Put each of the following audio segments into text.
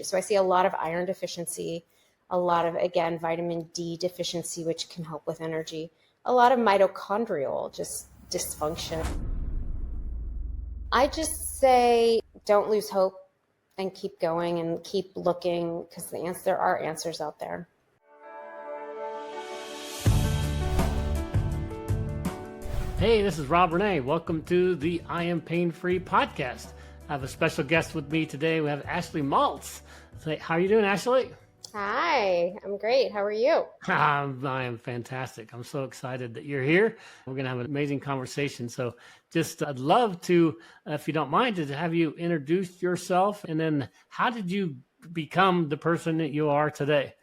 So I see a lot of iron deficiency, a lot of, again, vitamin D deficiency, which can help with energy, a lot of mitochondrial just dysfunction. I just say don't lose hope and keep going and keep looking, because there are answers out there. Hey, this is Rob Renee. Welcome to the I Am Pain-Free podcast. I have a special guest with me today. We have Ashley Maltz. How are you doing, Ashley? Hi, I'm great. How are you? I am fantastic. I'm so excited that you're here. We're going to have an amazing conversation. So I'd love to, if you don't mind, to have you introduce yourself. And then how did you become the person that you are today?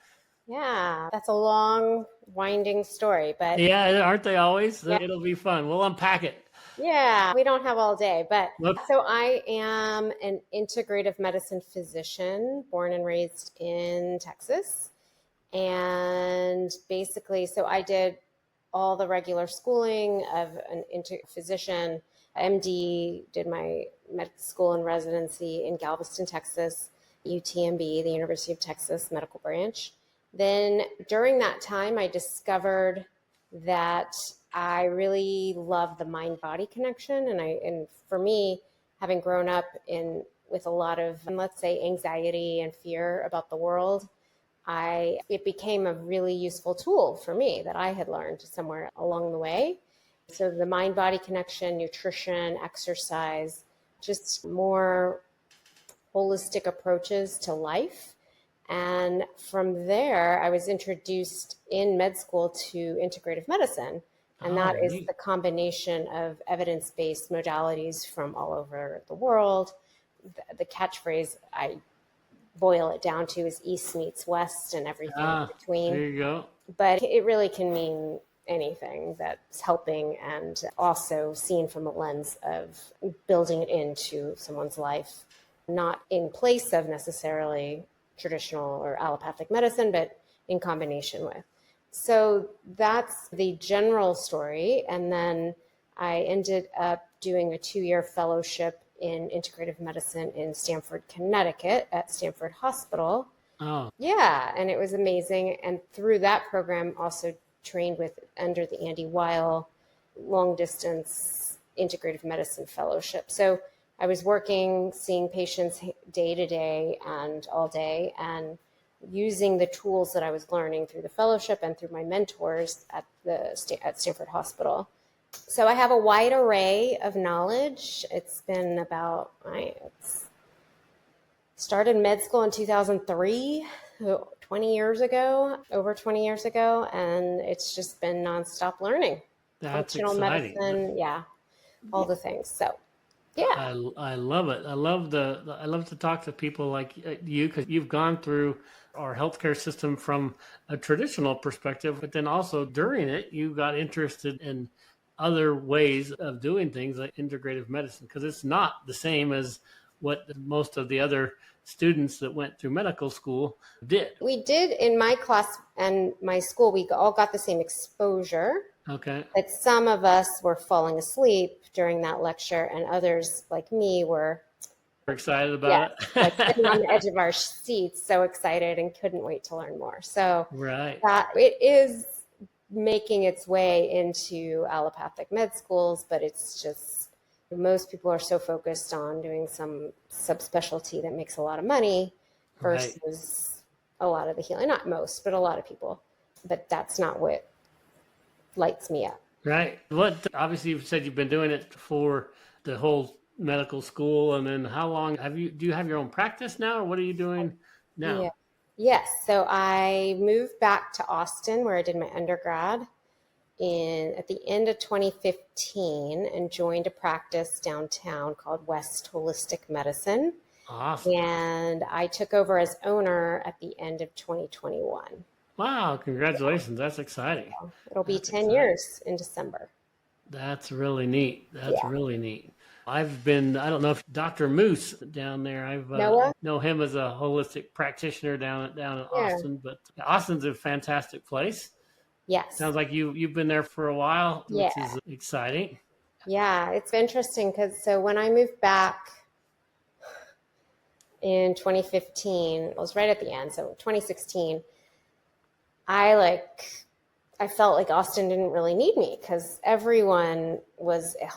Yeah, that's a long, winding story, but yeah, aren't they always? Yeah. It'll be fun. We'll unpack it. Yeah, we don't have all day, but so I am an integrative medicine physician, born and raised in Texas. And basically, so I did all the regular schooling of an physician, MD, did my medical school and residency in Galveston, Texas, UTMB, the University of Texas Medical Branch. Then during that time, I discovered that I really love the mind-body connection. And for me, having grown up with a lot of, let's say, anxiety and fear about the world, it became a really useful tool for me that I had learned somewhere along the way. So the mind-body connection, nutrition, exercise, just more holistic approaches to life. And from there, I was introduced in med school to integrative medicine. And that is the combination of evidence-based modalities from all over the world. The catchphrase I boil it down to is East meets West and everything in between. There you go. But it really can mean anything that's helping, and also seen from a lens of building it into someone's life, not in place of necessarily traditional or allopathic medicine, but in combination with. So that's the general story. And then I ended up doing a 2-year fellowship in integrative medicine in Stamford, Connecticut at Stamford Hospital. Oh. Yeah, and it was amazing. And through that program, also trained under the Andy Weil long distance integrative medicine fellowship. So I was seeing patients day to day and all day, and using the tools that I was learning through the fellowship and through my mentors at Stamford Hospital. So I have a wide array of knowledge. It's been started med school in 2003, 20 years ago, over 20 years ago, and it's just been nonstop learning. That's functional exciting. Medicine, all the things. So. Yeah, I love it. I love to talk to people like you, because you've gone through our healthcare system from a traditional perspective, but then also during it, you got interested in other ways of doing things like integrative medicine, because it's not the same as what most of the other students that went through medical school did. We did in my class and my school, we all got the same exposure. Okay. But some of us were falling asleep during that lecture, and others, like me, were excited about it. like sitting on the edge of our seats, so excited and couldn't wait to learn more. So that it is making its way into allopathic med schools, but it's just most people are so focused on doing some subspecialty that makes a lot of money versus a lot of the healing. Not most, but a lot of people. But that's not what lights me up. Right. Obviously you've said you've been doing it for the whole medical school, and then how long do you have your own practice now, or what are you doing now? Yeah. Yes. So I moved back to Austin, where I did my undergrad at the end of 2015, and joined a practice downtown called West Holistic Medicine. Awesome. And I took over as owner at the end of 2021. Wow, congratulations. That's exciting. It'll be 10 years in December. That's really neat. Really neat. I don't know if Dr. Moose down there, know him as a holistic practitioner down in Austin, but Austin's a fantastic place. Yes. Sounds like you've been there for a while, which is exciting. Yeah, it's interesting because when I moved back in 2015, it was right at the end. So 2016, I felt like Austin didn't really need me because everyone was a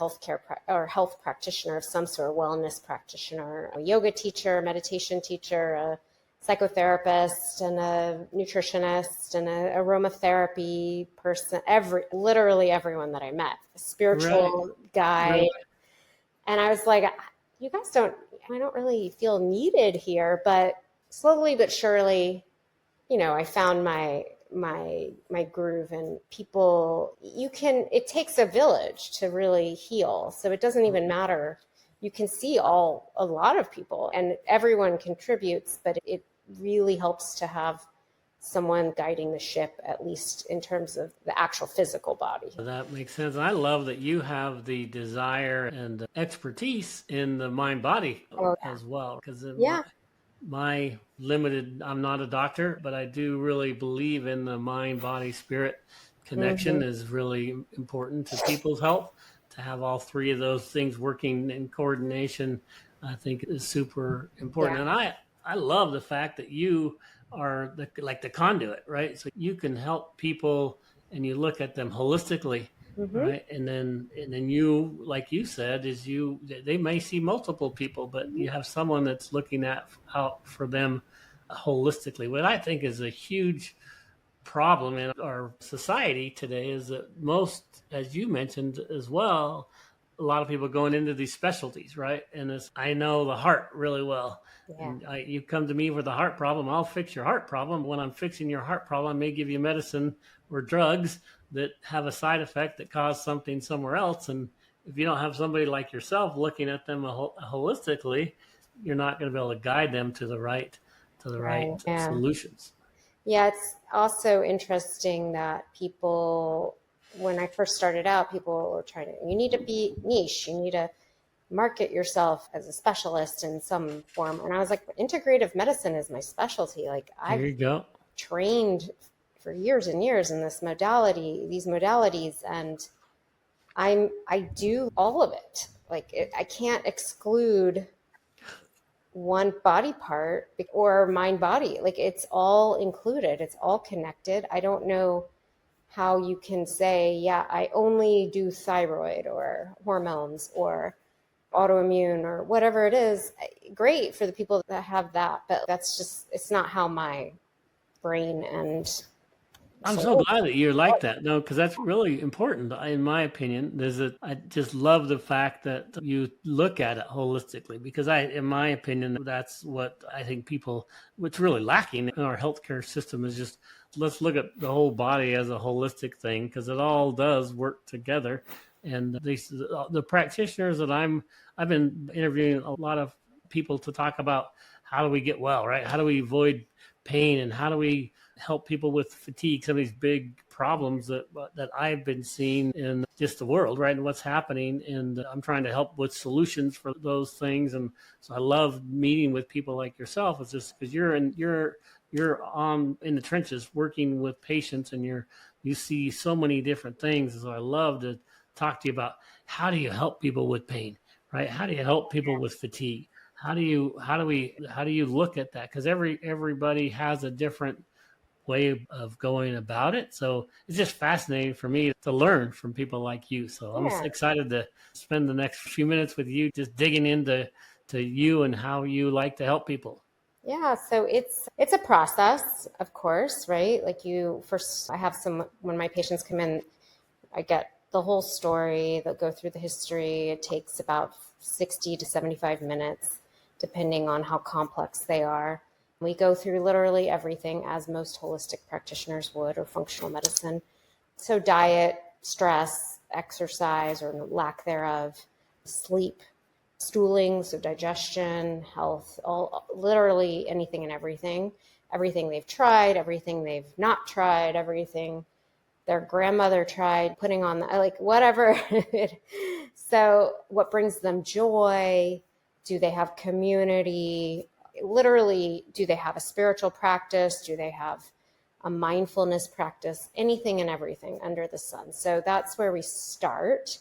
or health practitioner of some sort, a wellness practitioner, a yoga teacher, a meditation teacher, a psychotherapist, and a nutritionist, and a aromatherapy person. Literally everyone that I met, a spiritual guy. Right. And I was like, I don't really feel needed here. But slowly but surely, I found my groove, and it takes a village to really heal. So it doesn't even matter. You can see a lot of people, and everyone contributes, but it really helps to have someone guiding the ship, at least in terms of the actual physical body. That makes sense. I love that you have the desire and the expertise in the mind body as well. Because my limited, I'm not a doctor, but I do really believe in the mind, body, spirit connection is really important to people's health. To have all three of those things working in coordination, I think is super important. And I love the fact that you are the conduit, right? So you can help people and you look at them holistically. Right. And then you, like you said, they may see multiple people, but you have someone that's looking out for them holistically. What I think is a huge problem in our society today is that most, as you mentioned as well, a lot of people going into these specialties, right? And I know the heart really well. Yeah. And you come to me with a heart problem, I'll fix your heart problem. When I'm fixing your heart problem, I may give you medicine or drugs that have a side effect that cause something somewhere else. And if you don't have somebody like yourself looking at them holistically, you're not going to be able to guide them to the right solutions. Yeah, it's also interesting that when I first started out, people were you need to be niche, you need to market yourself as a specialist in some form. And I was like, integrative medicine is my specialty. Like I've trained for years and years in these modalities, and I do all of it. I can't exclude one body part or mind body. It's all included. It's all connected. I don't know how you can say, I only do thyroid or hormones or autoimmune or whatever it is. Great for the people that have that, but it's not how my brain and I'm so glad that you're like that. No, because that's really important, in my opinion. I just love the fact that you look at it holistically, because in my opinion, that's what I think what's really lacking in our healthcare system is just, let's look at the whole body as a holistic thing, because it all does work together. And the practitioners that I've been interviewing a lot of people to talk about how do we get well, right? How do we avoid pain, and how do we help people with fatigue, some of these big problems that I've been seeing in just the world, right? And what's happening. And I'm trying to help with solutions for those things. And so I love meeting with people like yourself. It's just because you're in the trenches working with patients, and you see so many different things. And so I love to talk to you about how do you help people with pain, right? How do you help people with fatigue? How do you look at that? Because everybody has a different way of going about it. So it's just fascinating for me to learn from people like you. So I'm excited to spend the next few minutes with you, just digging into you and how you like to help people. Yeah, so it's a process, of course, right? I have when my patients come in, I get the whole story. They'll go through the history. It takes about 60 to 75 minutes, depending on how complex they are. We go through literally everything, as most holistic practitioners would, or functional medicine. So diet, stress, exercise or lack thereof, sleep, stooling, so digestion, health, literally anything and everything they've tried, everything they've not tried, everything their grandmother tried putting on, whatever. So what brings them joy? Do they have community? Literally, do they have a spiritual practice? Do they have a mindfulness practice? Anything and everything under the sun. So that's where we start.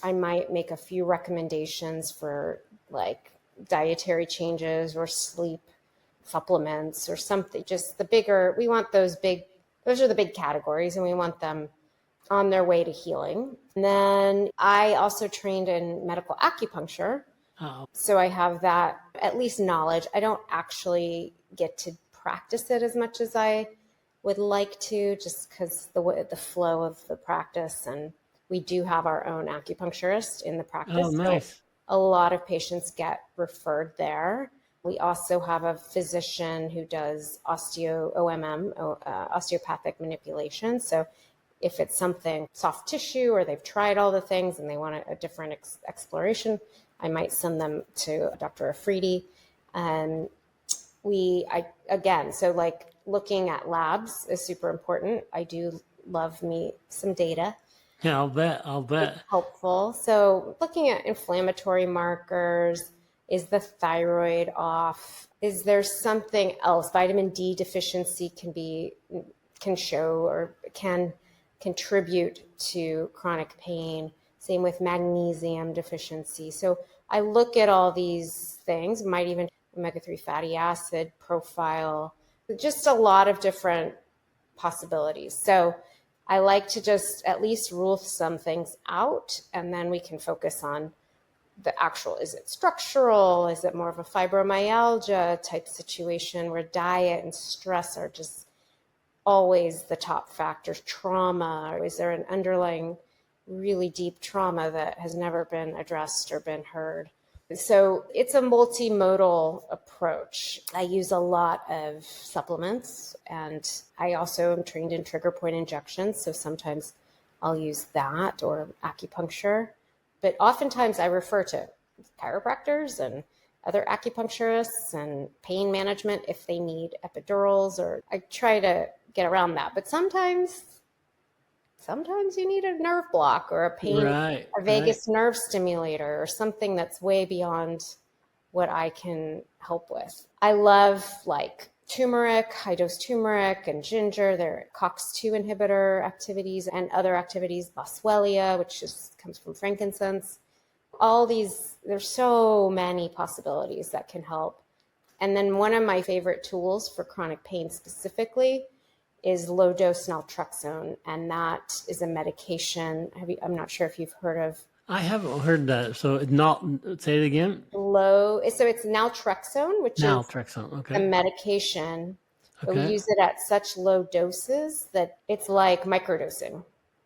I might make a few recommendations for dietary changes or sleep supplements or something. Just the bigger, we want those are the big categories, and we want them on their way to healing. And then I also trained in medical acupuncture. Oh. So I have that at least knowledge. I don't actually get to practice it as much as I would like to, just because the flow of the practice, and we do have our own acupuncturist in the practice. Oh, nice. So a lot of patients get referred there. We also have a physician who does osteopathic manipulation. So if it's something soft tissue or they've tried all the things and they want a different exploration, I might send them to Dr. Afridi. And so like looking at labs is super important. I do love me some data. Yeah, I'll bet. It's helpful. So looking at inflammatory markers, is the thyroid off? Is there something else? Vitamin D deficiency can show or can contribute to chronic pain. Same with magnesium deficiency. So I look at all these things, might even omega-3 fatty acid profile, just a lot of different possibilities. So I like to just at least rule some things out, and then we can focus on the actual, is it structural? Is it more of a fibromyalgia type situation where diet and stress are just always the top factors? Trauma, or is there an underlying really deep trauma that has never been addressed or been heard? So it's a multimodal approach. I use a lot of supplements, and I also am trained in trigger point injections. So sometimes I'll use that or acupuncture. But oftentimes I refer to chiropractors and other acupuncturists and pain management if they need epidurals, or I try to get around that. But sometimes you need a nerve block or a vagus nerve stimulator or something that's way beyond what I can help with. I love like turmeric, high dose turmeric and ginger. They're COX-2 inhibitor activities and other activities, boswellia, which just comes from frankincense. All these, there's so many possibilities that can help. And then one of my favorite tools for chronic pain specifically is low dose naltrexone. And that is a medication. I'm not sure if you've heard of. I haven't heard that. So say it again. So it's naltrexone, which naltrexone, is a medication. But we use it at such low doses that it's like microdosing.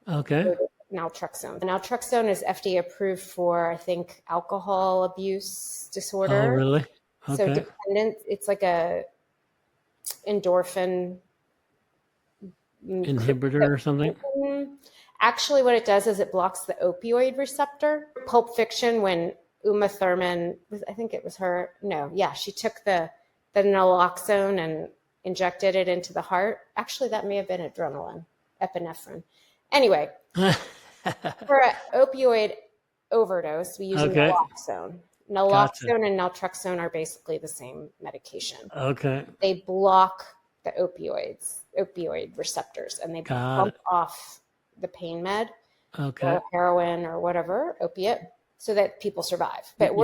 Okay. Naltrexone. Naltrexone is FDA approved for, I think, alcohol abuse disorder. Oh, really? Okay. So dependent, it's like a endorphin inhibitor or something. Actually, what it does is it blocks the opioid receptor. Pulp Fiction, when Uma Thurman, I think it was her. No, yeah, she took the naloxone and injected it into the heart. Actually, that may have been epinephrine. Anyway, for an opioid overdose, we use naloxone. Naloxone and naltrexone are basically the same medication. Okay. They block the opioid receptors, and they bump off the pain med, or heroin or whatever, opiate, so that people survive. But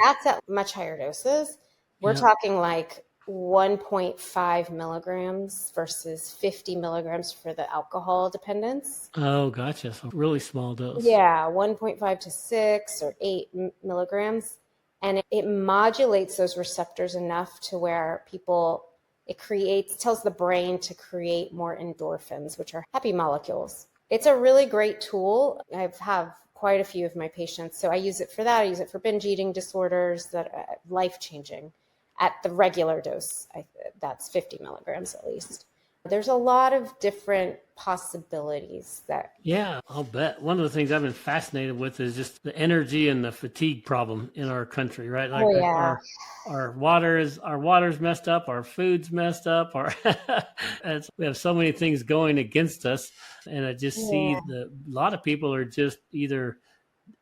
that's at much higher doses. We're talking like 1.5 milligrams versus 50 milligrams for the alcohol dependence. Oh, gotcha. So really small dose. Yeah, 1.5 to 6 or 8 milligrams. And it modulates those receptors enough to where tells the brain to create more endorphins, which are happy molecules. It's a really great tool. I have quite a few of my patients. So I use it for that. I use it for binge eating disorders that are life-changing. At the regular dose, that's 50 milligrams at least. There's a lot of different possibilities that. Yeah, I'll bet. One of the things I've been fascinated with is just the energy and the fatigue problem in our country, right? Like our water's messed up, our food's messed up, we have so many things going against us. And I just see a lot of people are just either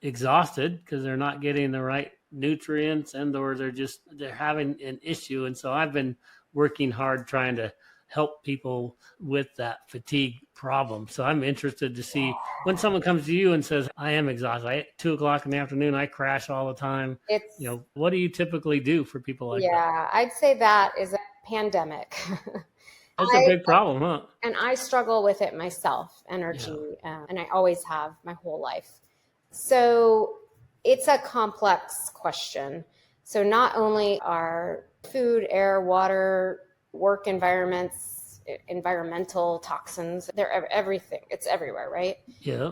exhausted because they're not getting the right nutrients or they're having an issue. And so I've been working hard trying to help people with that fatigue problem. So I'm interested to see when someone comes to you and says, I am exhausted. At 2 o'clock in the afternoon, I crash all the time. It's, What do you typically do for people like that? yeah, I'd say that is a pandemic. That's a big problem, huh? And I struggle with it myself, energy, Yeah. and I always have my whole life. So it's a complex question. So not only are food, air, water, work environments, environmental toxins, they're everything. It's everywhere, right? Yeah.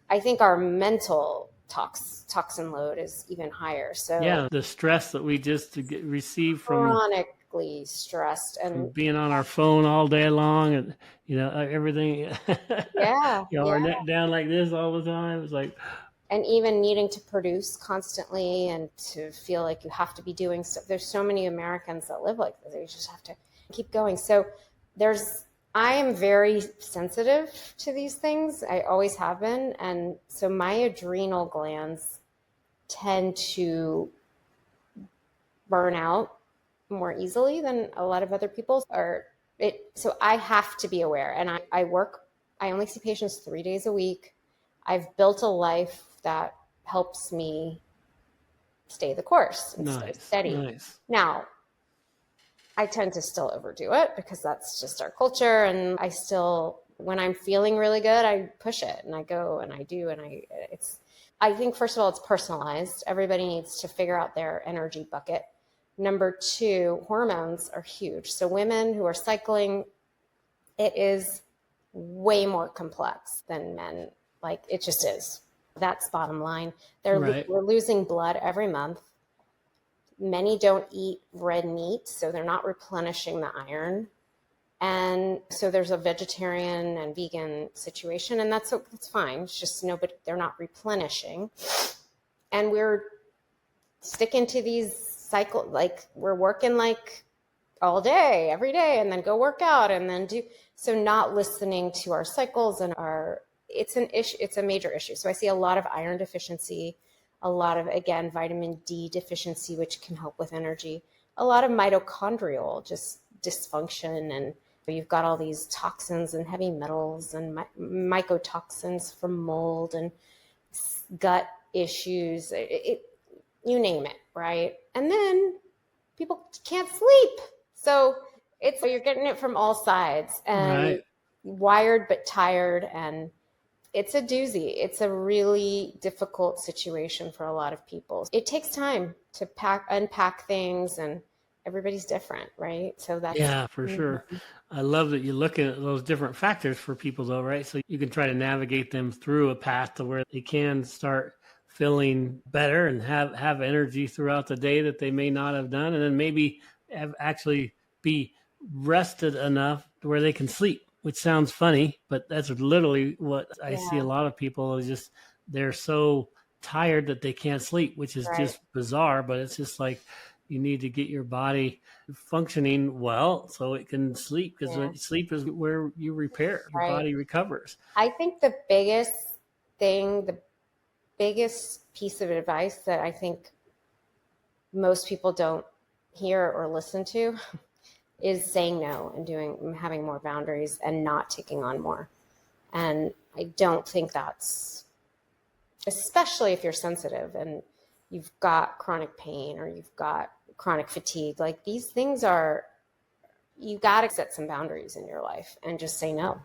I think our mental toxin load is even higher. So yeah, the stress that we just receive from chronically stressed and being on our phone all day long, and everything. yeah, Our yeah. neck down like this all the time. It's like, And even needing to produce constantly and to feel like you have to be doing stuff. There's so many Americans that live like this. They just have to keep going. So I am very sensitive to these things. I always have been. And so my adrenal glands tend to burn out more easily than a lot of other people so I have to be aware. And I only see patients 3 days a week. I've built a life that helps me stay the course and stay steady. Nice. Now, I tend to still overdo it because that's just our culture. And when I'm feeling really good, I push it and I go and I do. And I think, first of all, it's personalized. Everybody needs to figure out their energy bucket. Number two, hormones are huge. So women who are cycling, it is way more complex than men. Like, it just is. That's bottom line. We're losing blood every month. Many don't eat red meat, so they're not replenishing the iron. And so there's a vegetarian and vegan situation, and that's fine. It's just they're not replenishing. And we're sticking to these cycles, like we're working like all day, every day, and then go work out and then so not listening to our cycles it's an issue. It's a major issue. So I see a lot of iron deficiency, a lot of, again, vitamin D deficiency, which can help with energy, a lot of mitochondrial just dysfunction. And you've got all these toxins and heavy metals and mycotoxins from mold and gut issues, you name it, right? And then people can't sleep. So you're getting it from all sides and wired but tired, and it's a doozy. It's a really difficult situation for a lot of people. It takes time to unpack things, and everybody's different, right? So that's for sure. I love that you're looking at those different factors for people, though, right? So you can try to navigate them through a path to where they can start feeling better and have energy throughout the day that they may not have done, and then maybe actually be rested enough to where they can sleep. Which sounds funny, but that's literally what I see a lot of people is just they're so tired that they can't sleep, which is just bizarre. But it's just like you need to get your body functioning well so it can sleep, because sleep is where you repair, your body recovers. I think the biggest piece of advice that I think most people don't hear or listen to is saying no and having more boundaries and not taking on more. And I don't think that's, especially if you're sensitive and you've got chronic pain or you've got chronic fatigue, like these things you got to set some boundaries in your life and just say no.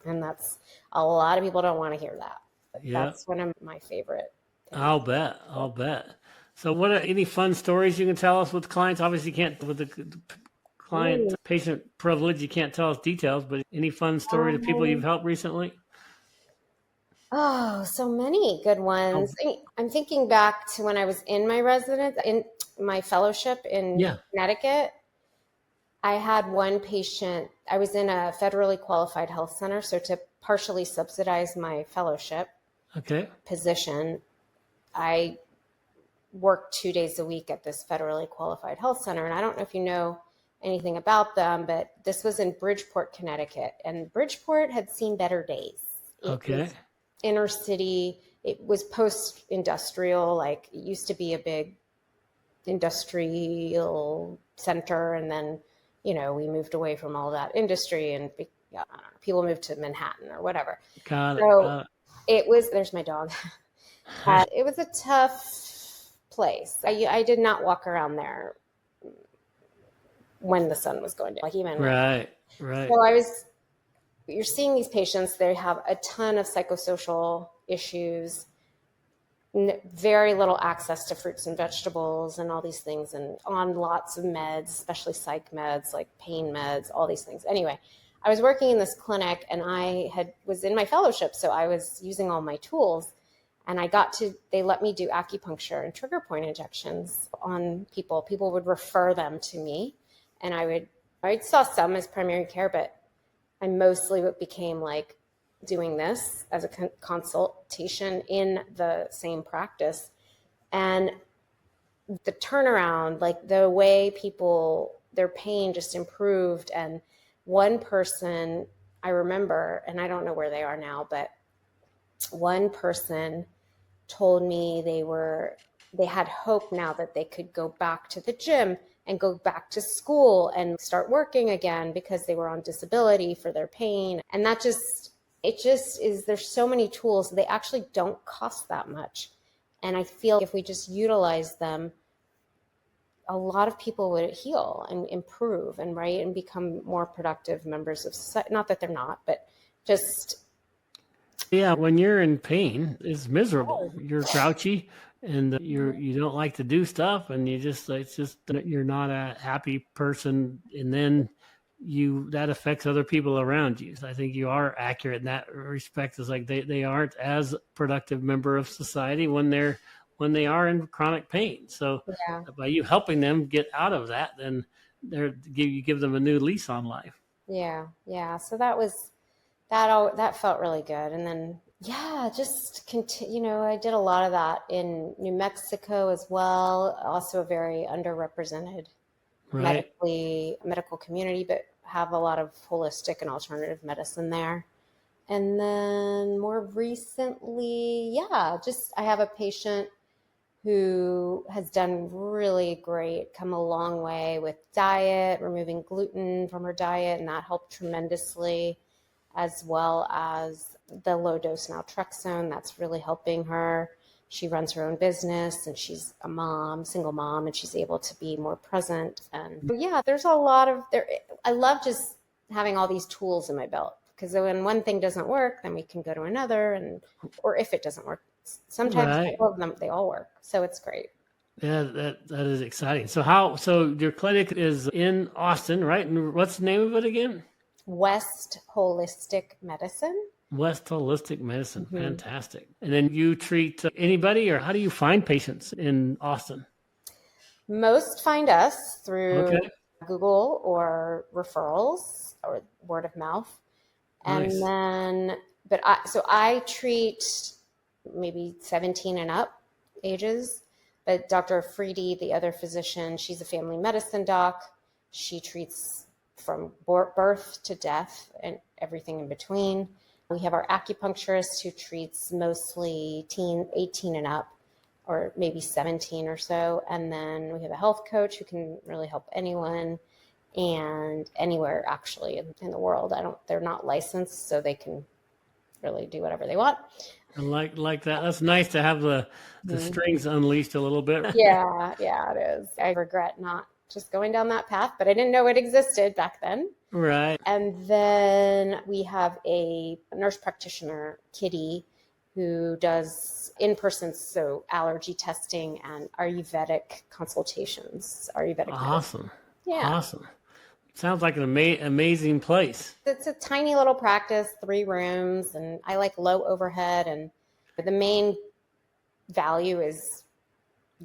And that's, a lot of people don't want to hear that. That's one of my favorite things. I'll bet. So what are any fun stories you can tell us with clients? Obviously you can't, with the client patient privilege, you can't tell us details, but any fun story to people you've helped recently? Oh, so many good ones. I'm thinking back to when I was in my fellowship in Connecticut. I had one patient, I was in a federally qualified health center. So to partially subsidize my fellowship position, I worked 2 days a week at this federally qualified health center. And I don't know if you know anything about them, but this was in Bridgeport, Connecticut. And Bridgeport had seen better days. It was inner city. It was post-industrial, like it used to be a big industrial center, and then we moved away from all that industry and I don't know, people moved to Manhattan or whatever. Got it. So there's my dog. It was a tough place. I did not walk around there when the sun was going down, like even Right. So you're seeing these patients, they have a ton of psychosocial issues, very little access to fruits and vegetables and all these things, and on lots of meds, especially psych meds, like pain meds, all these things. Anyway, I was working in this clinic and was in my fellowship. So I was using all my tools, and they let me do acupuncture and trigger point injections on people. People would refer them to me, and I saw some as primary care, but I mostly became like doing this as a consultation in the same practice. And the turnaround, like the way their pain just improved. And one person I remember, and I don't know where they are now, but one person told me they had hope now that they could go back to the gym and go back to school and start working again because they were on disability for their pain. And it just is, there's so many tools. They actually don't cost that much. And I feel if we just utilize them, a lot of people would heal and improve and become more productive members of society. Not that they're not, but just. Yeah, when you're in pain, it's miserable. You're grouchy and you don't like to do stuff, and you're not a happy person, and then that affects other people around you. So I think you are accurate in that respect. It's like they aren't as productive member of society when they are in chronic pain. So by you helping them get out of that, then you give them a new lease on life. Yeah. So that felt really good. And then just continue. I did a lot of that in New Mexico as well. Also a very underrepresented medical community, but have a lot of holistic and alternative medicine there. And then more recently, I have a patient who has done really great, come a long way with diet, removing gluten from her diet, and that helped tremendously, as well as the low dose naltrexone. That's really helping her. She runs her own business, and she's a single mom, and she's able to be more present. And there's a lot of there. I love just having all these tools in my belt, because when one thing doesn't work, then we can go to another, or if it doesn't work, sometimes all of them, they all work. So it's great. Yeah, that is exciting. So your clinic is in Austin, right? And what's the name of it again? West Holistic Medicine. West Holistic Medicine. Mm-hmm. Fantastic. And then you treat anybody, or how do you find patients in Austin? Most find us through Google or referrals or word of mouth. Nice. And then, I treat maybe 17 and up ages, but Dr. Freedy, the other physician, she's a family medicine doc. She treats from birth to death and everything in between. We have our acupuncturist who treats mostly 18 and up, or maybe 17 or so. And then we have a health coach who can really help anyone and anywhere actually in the world. They're not licensed, so they can really do whatever they want. I like that. That's nice to have the strings unleashed a little bit. Yeah, it is. I regret not just going down that path, but I didn't know it existed back then. Right. And then we have a nurse practitioner, Kitty, who does in-person, so allergy testing and Ayurvedic consultations. Awesome. Medicine. Yeah. Awesome. Sounds like an amazing place. It's a tiny little practice, 3 rooms, and I like low overhead. But the main value is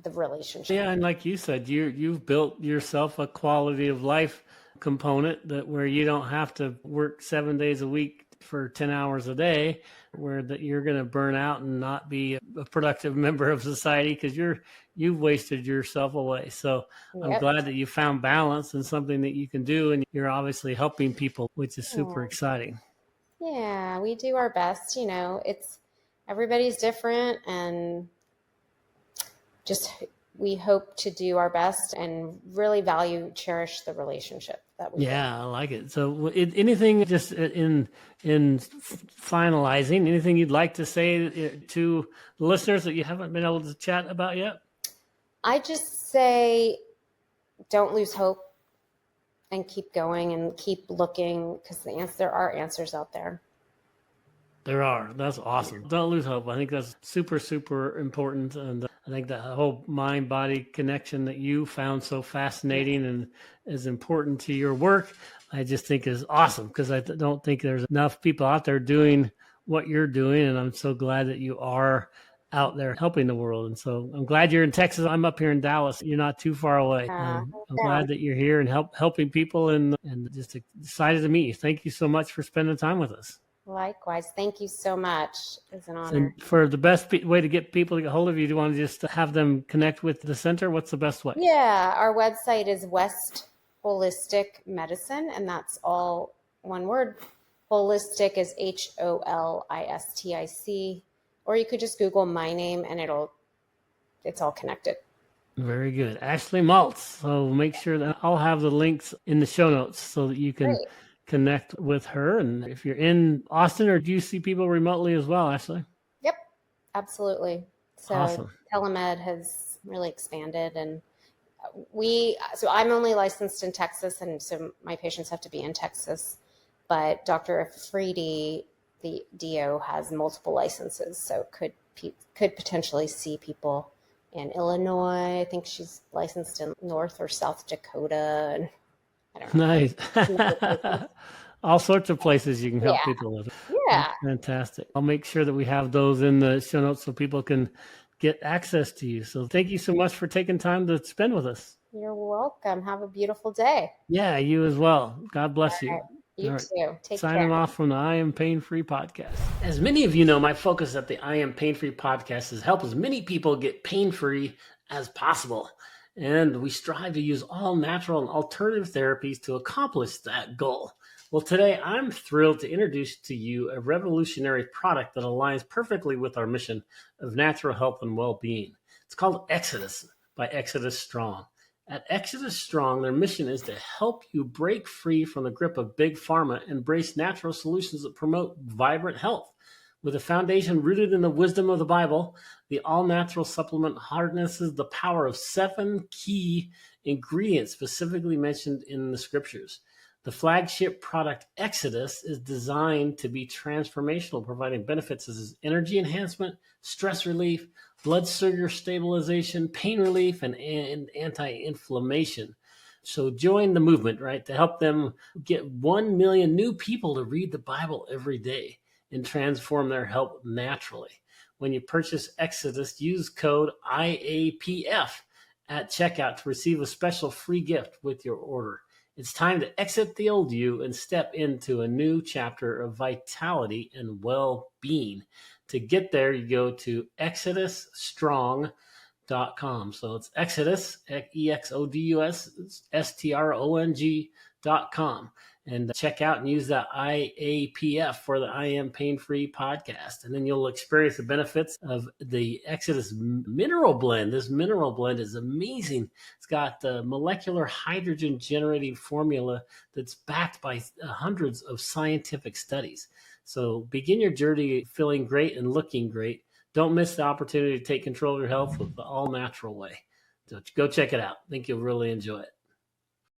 the relationship. Yeah, and like you said, you've built yourself a quality of life component where you don't have to work 7 days a week for 10 hours a day, where that you're going to burn out and not be a productive member of society because you've wasted yourself away. So I'm glad that you found balance and something that you can do, and you're obviously helping people, which is super exciting. Yeah, we do our best. Everybody's different, and just we hope to do our best and really cherish the relationship. that we Yeah, I like it. So anything just in finalizing, anything you'd like to say to the listeners that you haven't been able to chat about yet? I just say, don't lose hope and keep going and keep looking, because there are answers out there. There are. That's awesome. Don't lose hope. I think that's super, super important. And I think the whole mind-body connection that you found so fascinating and is important to your work, I just think is awesome, because I don't think there's enough people out there doing what you're doing. And I'm so glad that you are out there helping the world. And so I'm glad you're in Texas. I'm up here in Dallas. You're not too far away. I'm glad that you're here and helping people and just excited to meet you. Thank you so much for spending time with us. Likewise. Thank you so much. It's an honor. And for the best way to get people to get hold of you, do you want to just have them connect with the center? What's the best way? Yeah, our website is West Holistic Medicine, and that's all one word. Holistic is HOLISTIC, or you could just Google my name and it's all connected. Very good. Ashley Maltz. So make sure that I'll have the links in the show notes so that you can connect with her. And if you're in Austin, or do you see people remotely as well, Ashley? Yep, absolutely. So awesome. Telemed has really expanded, and so I'm only licensed in Texas, and so my patients have to be in Texas, but Dr. Afridi, the DO, has multiple licenses, so could potentially see people in Illinois. I think she's licensed in North or South Dakota, and I don't know. Nice. All sorts of places you can help people with. Yeah. That's fantastic. I'll make sure that we have those in the show notes so people can get access to you. So thank you so much for taking time to spend with us. You're welcome. Have a beautiful day. Yeah, you as well. God bless you. Right. You too. Take Signing care. off from the I Am Pain-Free podcast. As many of you know, my focus at the I Am Pain-Free podcast is help as many people get pain-free as possible. And we strive to use all natural and alternative therapies to accomplish that goal. Well, today I'm thrilled to introduce to you a revolutionary product that aligns perfectly with our mission of natural health and well-being. It's called Exodus by Exodus Strong. At Exodus Strong, their mission is to help you break free from the grip of big pharma and embrace natural solutions that promote vibrant health. With a foundation rooted in the wisdom of the Bible, the all-natural supplement harnesses the power of 7 key ingredients specifically mentioned in the scriptures. The flagship product Exodus is designed to be transformational, providing benefits such as energy enhancement, stress relief, blood sugar stabilization, pain relief, and anti-inflammation. So join the movement, right, to help them get 1 million new people to read the Bible every day and transform their health naturally. When you purchase Exodus, use code IAPF at checkout to receive a special free gift with your order. It's time to exit the old you and step into a new chapter of vitality and well-being. To get there, you go to exodusstrong.com. So it's Exodus, EXODUS, STRONG.com. And check out and use that IAPF for the I Am Pain-Free podcast. And then you'll experience the benefits of the Exodus mineral blend. This mineral blend is amazing. It's got the molecular hydrogen generating formula that's backed by hundreds of scientific studies. So begin your journey feeling great and looking great. Don't miss the opportunity to take control of your health with the all-natural way. So go check it out. I think you'll really enjoy it.